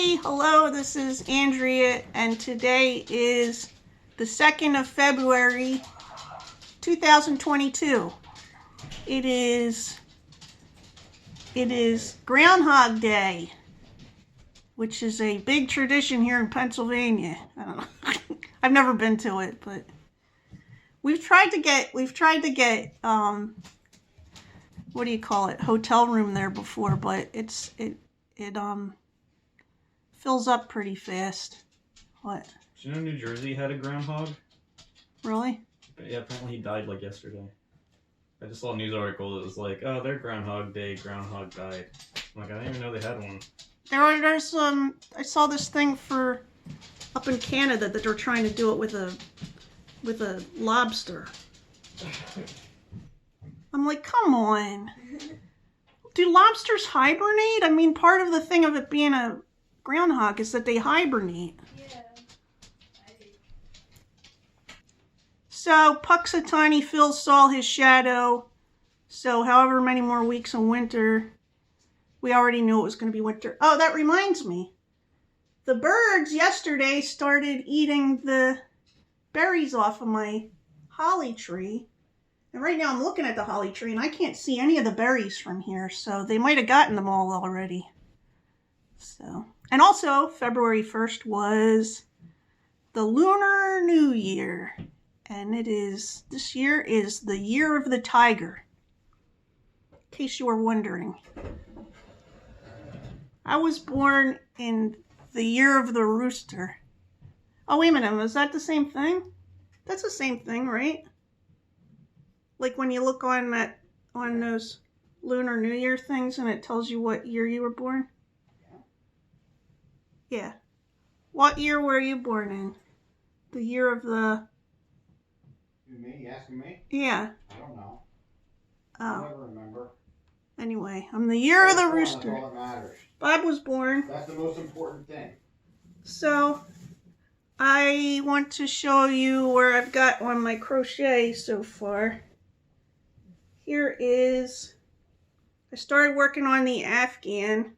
everybody. Hello, this is Andrea, and today is the 2nd of February, 2022. It is Groundhog Day, which is a big tradition here in Pennsylvania. I don't know. I've never been to it, but we've tried to get what do you call it? Hotel room there before, but it fills up pretty fast. What? Did you know New Jersey had a groundhog? Really? But yeah, apparently he died like yesterday. I just saw a news article that was like, oh, their Groundhog Day, groundhog died. I'm like, I didn't even know they had one. There's I saw this thing for up in Canada that they're trying to do it with a lobster. I'm like, come on. Do lobsters hibernate? I mean, part of the thing of it being a groundhog is that they hibernate. Yeah. So, Puxatawny Phil saw his shadow. So, however many more weeks in winter, we already knew it was going to be winter. Oh, that reminds me. The birds yesterday started eating the berries off of my holly tree. And right now I'm looking at the holly tree and I can't see any of the berries from here. So, they might have gotten them all already. So, and also, February 1st was the Lunar New Year. And this year is the year of the tiger. In case you were wondering. I was born in the year of the rooster. Oh, wait a minute, was that the same thing? That's the same thing, right? Like when you look on those Lunar New Year things and it tells you what year you were born? Yeah. What year were you born in? The year of the... Me? You asking me? Yeah. I don't know. Oh. I never remember. Anyway, I'm the year of the rooster. That's all that matters. Bob was born. That's the most important thing. So, I want to show you where I've got on my crochet so far. Here is, I started working on the Afghan.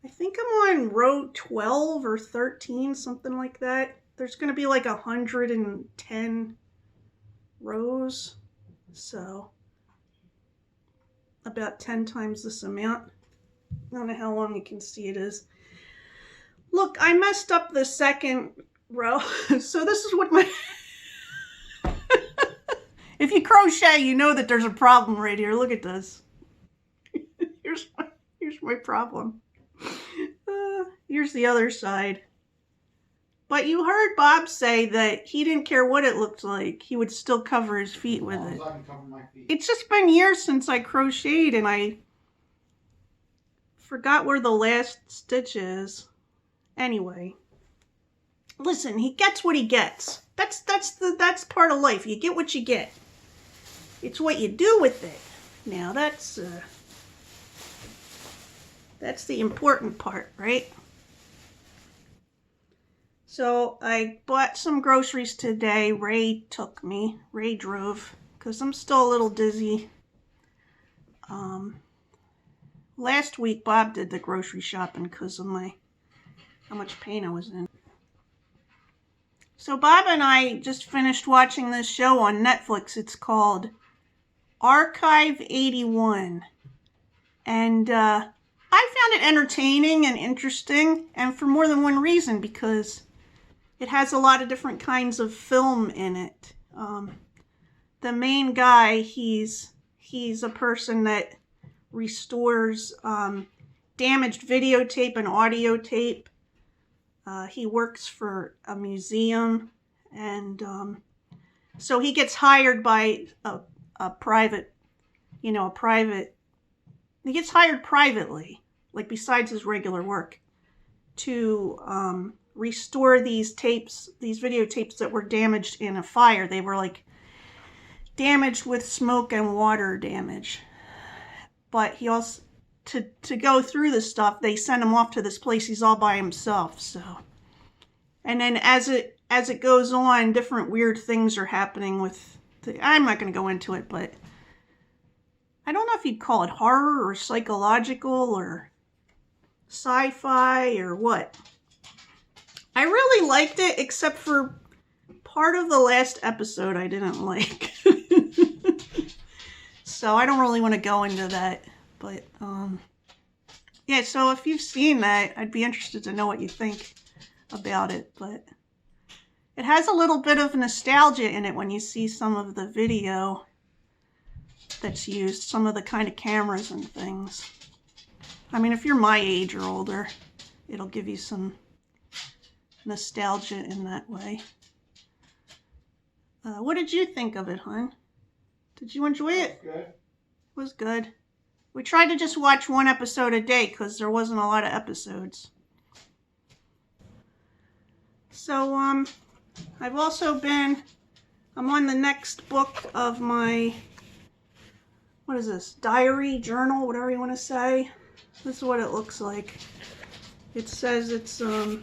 I think I'm on row 12 or 13, something like that. There's going to be like 110 rows, so about 10 times this amount. I don't know how long you can see it is. Look, I messed up the second row, so this is what my... If you crochet, you know that there's a problem right here. Look at this. Here's my problem. Here's the other side. But you heard Bob say that he didn't care what it looked like. He would still cover his feet with it. I can cover my feet. It's just been years since I crocheted and I forgot where the last stitch is. Anyway. Listen, he gets what he gets. That's part of life. You get what you get. It's what you do with it. Now that's the important part, right? So I bought some groceries today. Ray drove, because I'm still a little dizzy. Last week Bob did the grocery shopping because of how much pain I was in. So Bob and I just finished watching this show on Netflix. It's called Archive 81. And I found it entertaining and interesting, and for more than one reason, because it has a lot of different kinds of film in it. The main guy, he's a person that restores damaged videotape and audio tape. He works for a museum, and so he gets hired by a private, he gets hired privately, like besides his regular work, to restore these videotapes that were damaged in a fire. They were like damaged with smoke and water damage. But he also, to go through this stuff, they send him off to this place. He's all by himself. So, and then as it goes on, different weird things are happening with I'm not going to go into it, but I don't know if you'd call it horror or psychological or sci-fi or what. I really liked it, except for part of the last episode I didn't like. So I don't really want to go into that. But, yeah, so if you've seen that, I'd be interested to know what you think about it. But it has a little bit of nostalgia in it when you see some of the video that's used, some of the kind of cameras and things. I mean, if you're my age or older, it'll give you some nostalgia in that way. What did you think of it, hon? Did you enjoy it? Good. It was good. We tried to just watch one episode a day because there wasn't a lot of episodes. So, I've also been, I'm on the next book of my, what is this, diary, journal, whatever you want to say. This is what it looks like. It says it's, the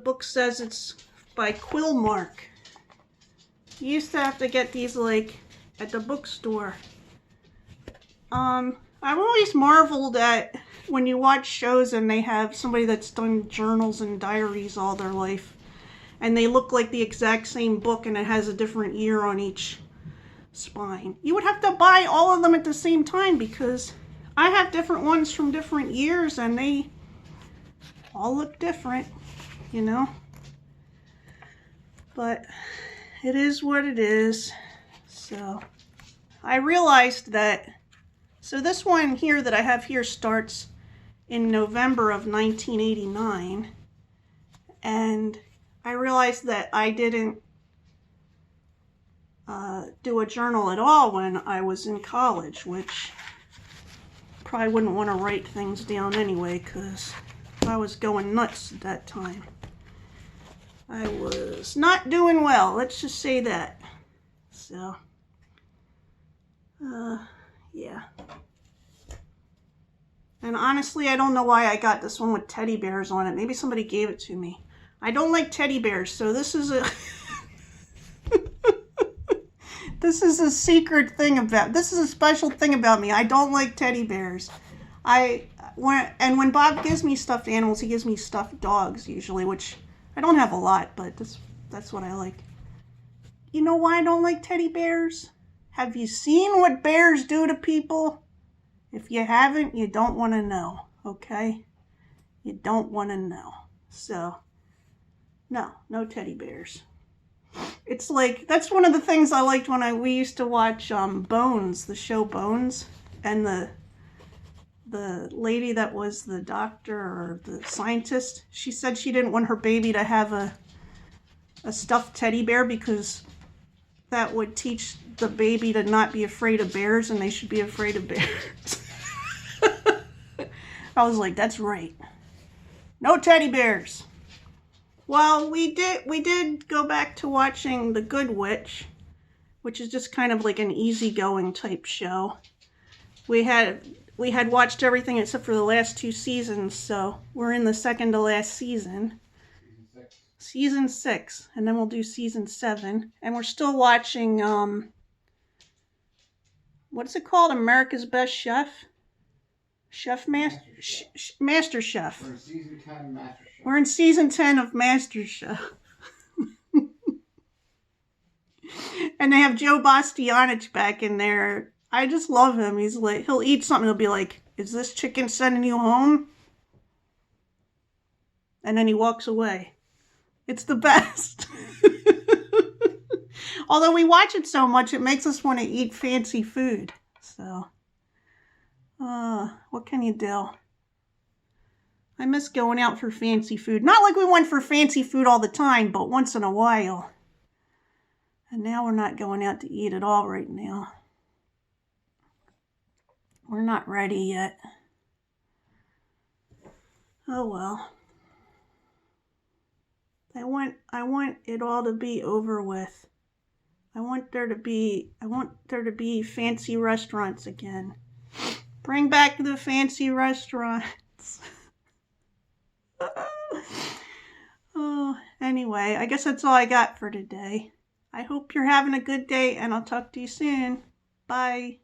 book says it's by Quillmark. You used to have to get these, like, at the bookstore. I've always marveled at when you watch shows and they have somebody that's done journals and diaries all their life, and they look like the exact same book and it has a different year on each spine. You would have to buy all of them at the same time because I have different ones from different years and they all look different, you know? But it is what it is. So I realized that, so this one here that I have here starts in November of 1989, and I realized that I didn't do a journal at all when I was in college, which probably wouldn't want to write things down anyway because I was going nuts at that time. I was not doing well, let's just say that. So, yeah. And honestly, I don't know why I got this one with teddy bears on it. Maybe somebody gave it to me. I don't like teddy bears, so this is a this is a secret thing about, this is a special thing about me. I don't like teddy bears. When Bob gives me stuffed animals, he gives me stuffed dogs usually, which I don't have a lot, but that's what I like. You know why I don't like teddy bears? Have you seen what bears do to people? If you haven't, you don't want to know, okay? You don't want to know. So, no teddy bears. It's like, that's one of the things I liked when we used to watch Bones, the show Bones, and the lady that was the doctor or the scientist, she said she didn't want her baby to have a stuffed teddy bear because that would teach the baby to not be afraid of bears and they should be afraid of bears. I was like, that's right. No teddy bears. Well, we did go back to watching The Good Witch, which is just kind of like an easygoing type show. We had watched everything except for the last 2 seasons, so we're in the second to last season. Season 6, and then we'll do season 7. And we're still watching, what is it called? America's Best Chef? MasterChef. We're in season 10 of MasterChef. We're in season 10 of MasterChef. And they have Joe Bastianich back in there. I just love him. He's like, he'll eat something, he'll be like, is this chicken sending you home? And then he walks away. It's the best. Although we watch it so much, it makes us want to eat fancy food. So, what can you do? I miss going out for fancy food. Not like we went for fancy food all the time, but once in a while. And now we're not going out to eat at all right now. We're not ready yet. Oh well. I want it all to be over with. I want there to be fancy restaurants again. Bring back the fancy restaurants. Oh, anyway, I guess that's all I got for today. I hope you're having a good day, and I'll talk to you soon. Bye.